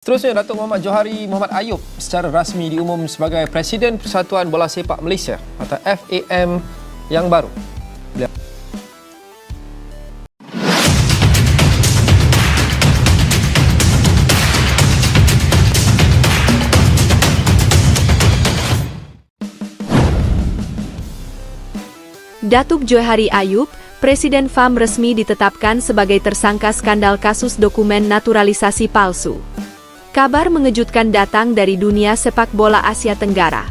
Seterusnya, Datuk Muhammad Johari Muhammad Ayub secara rasmi diumum sebagai Presiden Persatuan Bola Sepak Malaysia atau FAM yang baru. Datuk Johari Ayub, Presiden FAM resmi ditetapkan sebagai tersangka skandal kasus dokumen naturalisasi palsu. Kabar mengejutkan datang dari dunia sepak bola Asia Tenggara.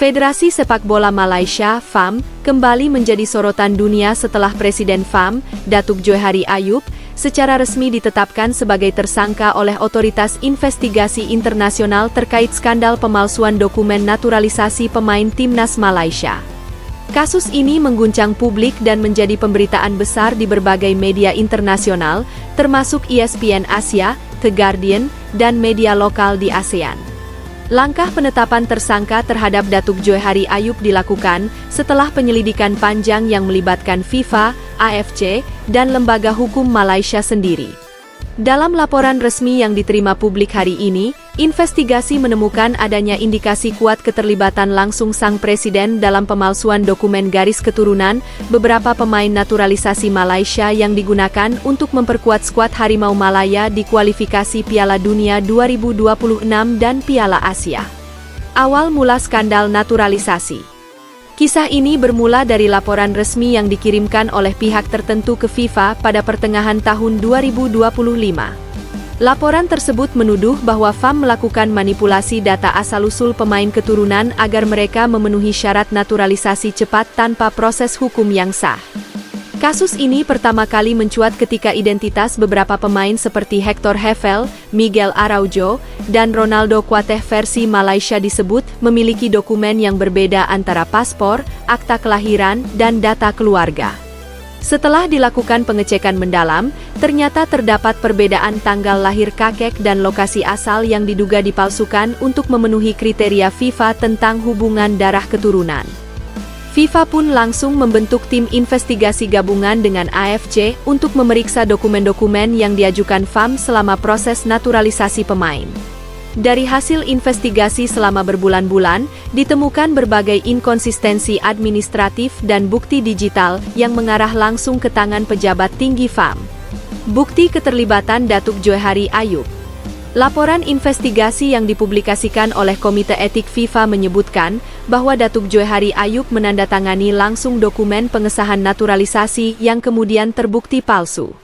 Federasi Sepak Bola Malaysia (FAM) kembali menjadi sorotan dunia setelah Presiden FAM, Datuk Johari Ayub, secara resmi ditetapkan sebagai tersangka oleh Otoritas Investigasi Internasional terkait skandal pemalsuan dokumen naturalisasi pemain Timnas Malaysia. Kasus ini mengguncang publik dan menjadi pemberitaan besar di berbagai media internasional, termasuk ESPN Asia, The Guardian, dan media lokal di ASEAN. Langkah penetapan tersangka terhadap Datuk Johari Ayub dilakukan setelah penyelidikan panjang yang melibatkan FIFA, AFC, dan Lembaga Hukum Malaysia sendiri. Dalam laporan resmi yang diterima publik hari ini, investigasi menemukan adanya indikasi kuat keterlibatan langsung sang presiden dalam pemalsuan dokumen garis keturunan beberapa pemain naturalisasi Malaysia yang digunakan untuk memperkuat skuad Harimau Malaya di kualifikasi Piala Dunia 2026 dan Piala Asia. Awal mula skandal naturalisasi. Kisah ini bermula dari laporan resmi yang dikirimkan oleh pihak tertentu ke FIFA pada pertengahan tahun 2025. Laporan tersebut menuduh bahwa FAM melakukan manipulasi data asal-usul pemain keturunan agar mereka memenuhi syarat naturalisasi cepat tanpa proses hukum yang sah. Kasus ini pertama kali mencuat ketika identitas beberapa pemain seperti Hector Hefel, Miguel Araujo, dan Ronaldo Kuateh versi Malaysia disebut memiliki dokumen yang berbeda antara paspor, akta kelahiran, dan data keluarga. Setelah dilakukan pengecekan mendalam, ternyata terdapat perbedaan tanggal lahir kakek dan lokasi asal yang diduga dipalsukan untuk memenuhi kriteria FIFA tentang hubungan darah keturunan. FIFA pun langsung membentuk tim investigasi gabungan dengan AFC untuk memeriksa dokumen-dokumen yang diajukan FAM selama proses naturalisasi pemain. Dari hasil investigasi selama berbulan-bulan, ditemukan berbagai inkonsistensi administratif dan bukti digital yang mengarah langsung ke tangan pejabat tinggi FAM. Bukti keterlibatan Datuk Johari Ayub. Laporan investigasi yang dipublikasikan oleh Komite Etik FIFA menyebutkan bahwa Datuk Johari Ayub menandatangani langsung dokumen pengesahan naturalisasi yang kemudian terbukti palsu.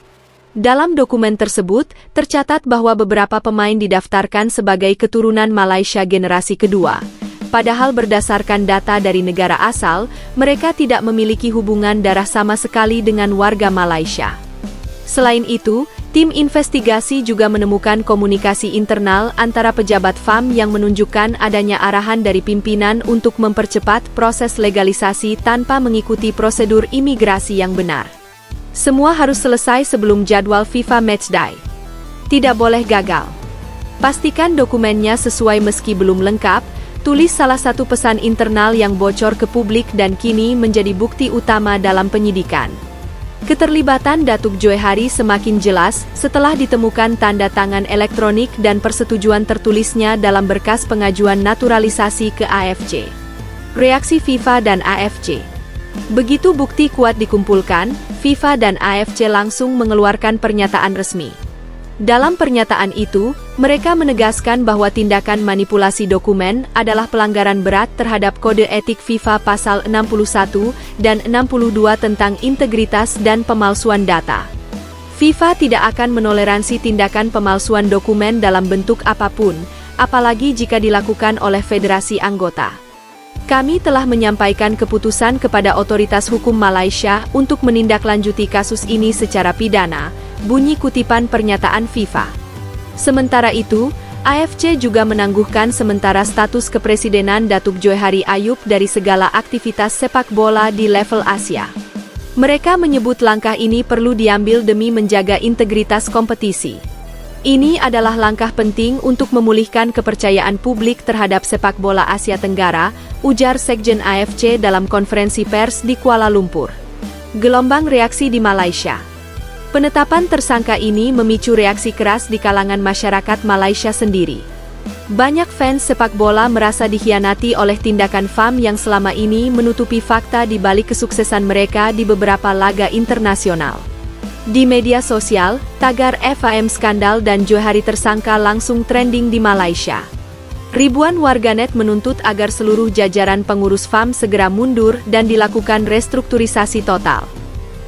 Dalam dokumen tersebut, tercatat bahwa beberapa pemain didaftarkan sebagai keturunan Malaysia generasi kedua. Padahal berdasarkan data dari negara asal, mereka tidak memiliki hubungan darah sama sekali dengan warga Malaysia. Selain itu, tim investigasi juga menemukan komunikasi internal antara pejabat FAM yang menunjukkan adanya arahan dari pimpinan untuk mempercepat proses legalisasi tanpa mengikuti prosedur imigrasi yang benar. Semua harus selesai sebelum jadwal FIFA Matchday. Tidak boleh gagal. Pastikan dokumennya sesuai meski belum lengkap, tulis salah satu pesan internal yang bocor ke publik dan kini menjadi bukti utama dalam penyidikan. Keterlibatan Datuk Johari semakin jelas setelah ditemukan tanda tangan elektronik dan persetujuan tertulisnya dalam berkas pengajuan naturalisasi ke AFC. Reaksi FIFA dan AFC. Begitu bukti kuat dikumpulkan, FIFA dan AFC langsung mengeluarkan pernyataan resmi. Dalam pernyataan itu, mereka menegaskan bahwa tindakan manipulasi dokumen adalah pelanggaran berat terhadap Kode Etik FIFA Pasal 61 dan 62 tentang integritas dan pemalsuan data. FIFA tidak akan menoleransi tindakan pemalsuan dokumen dalam bentuk apapun, apalagi jika dilakukan oleh federasi anggota. Kami telah menyampaikan keputusan kepada Otoritas Hukum Malaysia untuk menindaklanjuti kasus ini secara pidana, bunyi kutipan pernyataan FIFA. Sementara itu, AFC juga menangguhkan sementara status kepresidenan Datuk Johari Ayub dari segala aktivitas sepak bola di level Asia. Mereka menyebut langkah ini perlu diambil demi menjaga integritas kompetisi. Ini adalah langkah penting untuk memulihkan kepercayaan publik terhadap sepak bola Asia Tenggara, ujar Sekjen AFC dalam konferensi pers di Kuala Lumpur. Gelombang reaksi di Malaysia. Penetapan tersangka ini memicu reaksi keras di kalangan masyarakat Malaysia sendiri. Banyak fans sepak bola merasa dikhianati oleh tindakan FAM yang selama ini menutupi fakta di balik kesuksesan mereka di beberapa laga internasional. Di media sosial, tagar FAM skandal dan Johari tersangka langsung trending di Malaysia. Ribuan warganet menuntut agar seluruh jajaran pengurus FAM segera mundur dan dilakukan restrukturisasi total.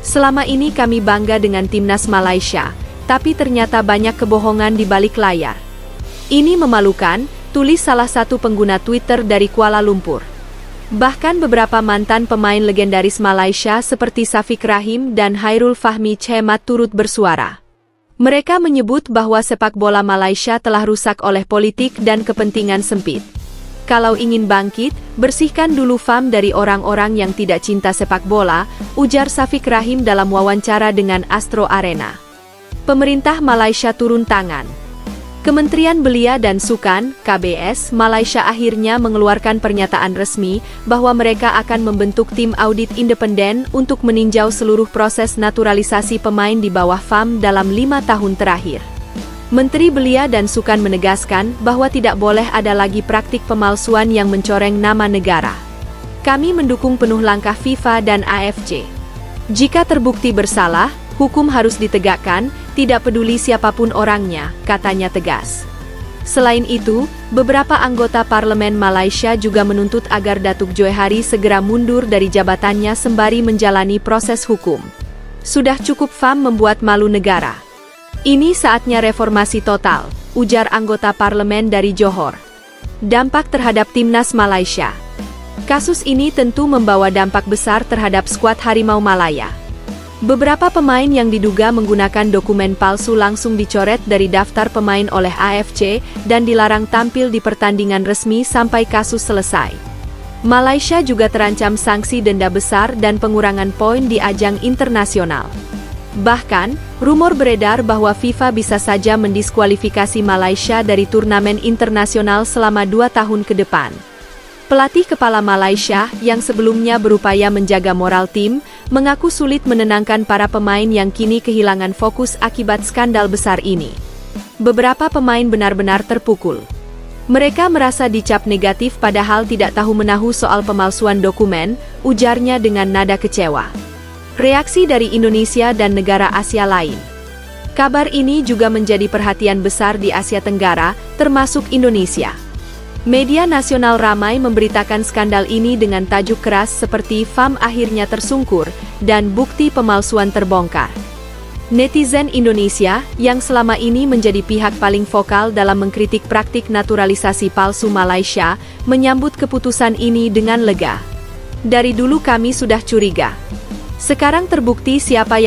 Selama ini kami bangga dengan timnas Malaysia, tapi ternyata banyak kebohongan di balik layar. Ini memalukan, tulis salah satu pengguna Twitter dari Kuala Lumpur. Bahkan beberapa mantan pemain legendaris Malaysia seperti Syafiq Rahim dan Hairul Fahmi Chemat turut bersuara. Mereka menyebut bahwa sepak bola Malaysia telah rusak oleh politik dan kepentingan sempit. Kalau ingin bangkit, bersihkan dulu FAM dari orang-orang yang tidak cinta sepak bola, ujar Syafiq Rahim dalam wawancara dengan Astro Arena. Pemerintah Malaysia turun tangan. Kementerian Belia dan Sukan, KBS, Malaysia akhirnya mengeluarkan pernyataan resmi bahwa mereka akan membentuk tim audit independen untuk meninjau seluruh proses naturalisasi pemain di bawah FAM dalam 5 tahun terakhir. Menteri Belia dan Sukan menegaskan bahwa tidak boleh ada lagi praktik pemalsuan yang mencoreng nama negara. Kami mendukung penuh langkah FIFA dan AFC. Jika terbukti bersalah, hukum harus ditegakkan, tidak peduli siapapun orangnya, katanya tegas. Selain itu, beberapa anggota parlemen Malaysia juga menuntut agar Datuk Johari segera mundur dari jabatannya sembari menjalani proses hukum. Sudah cukup FAM membuat malu negara. Ini saatnya reformasi total, ujar anggota parlemen dari Johor. Dampak terhadap timnas Malaysia. Kasus ini tentu membawa dampak besar terhadap skuad Harimau Malaya. Beberapa pemain yang diduga menggunakan dokumen palsu langsung dicoret dari daftar pemain oleh AFC dan dilarang tampil di pertandingan resmi sampai kasus selesai. Malaysia juga terancam sanksi denda besar dan pengurangan poin di ajang internasional. Bahkan, rumor beredar bahwa FIFA bisa saja mendiskualifikasi Malaysia dari turnamen internasional selama 2 tahun ke depan. Pelatih kepala Malaysia, yang sebelumnya berupaya menjaga moral tim, mengaku sulit menenangkan para pemain yang kini kehilangan fokus akibat skandal besar ini. Beberapa pemain benar-benar terpukul. Mereka merasa dicap negatif padahal tidak tahu menahu soal pemalsuan dokumen, ujarnya dengan nada kecewa. Reaksi dari Indonesia dan negara Asia lain. Kabar ini juga menjadi perhatian besar di Asia Tenggara, termasuk Indonesia. Media nasional ramai memberitakan skandal ini dengan tajuk keras seperti FAM akhirnya tersungkur dan bukti pemalsuan terbongkar. Netizen Indonesia, yang selama ini menjadi pihak paling vokal dalam mengkritik praktik naturalisasi palsu Malaysia, menyambut keputusan ini dengan lega. Dari dulu kami sudah curiga. Sekarang terbukti siapa yang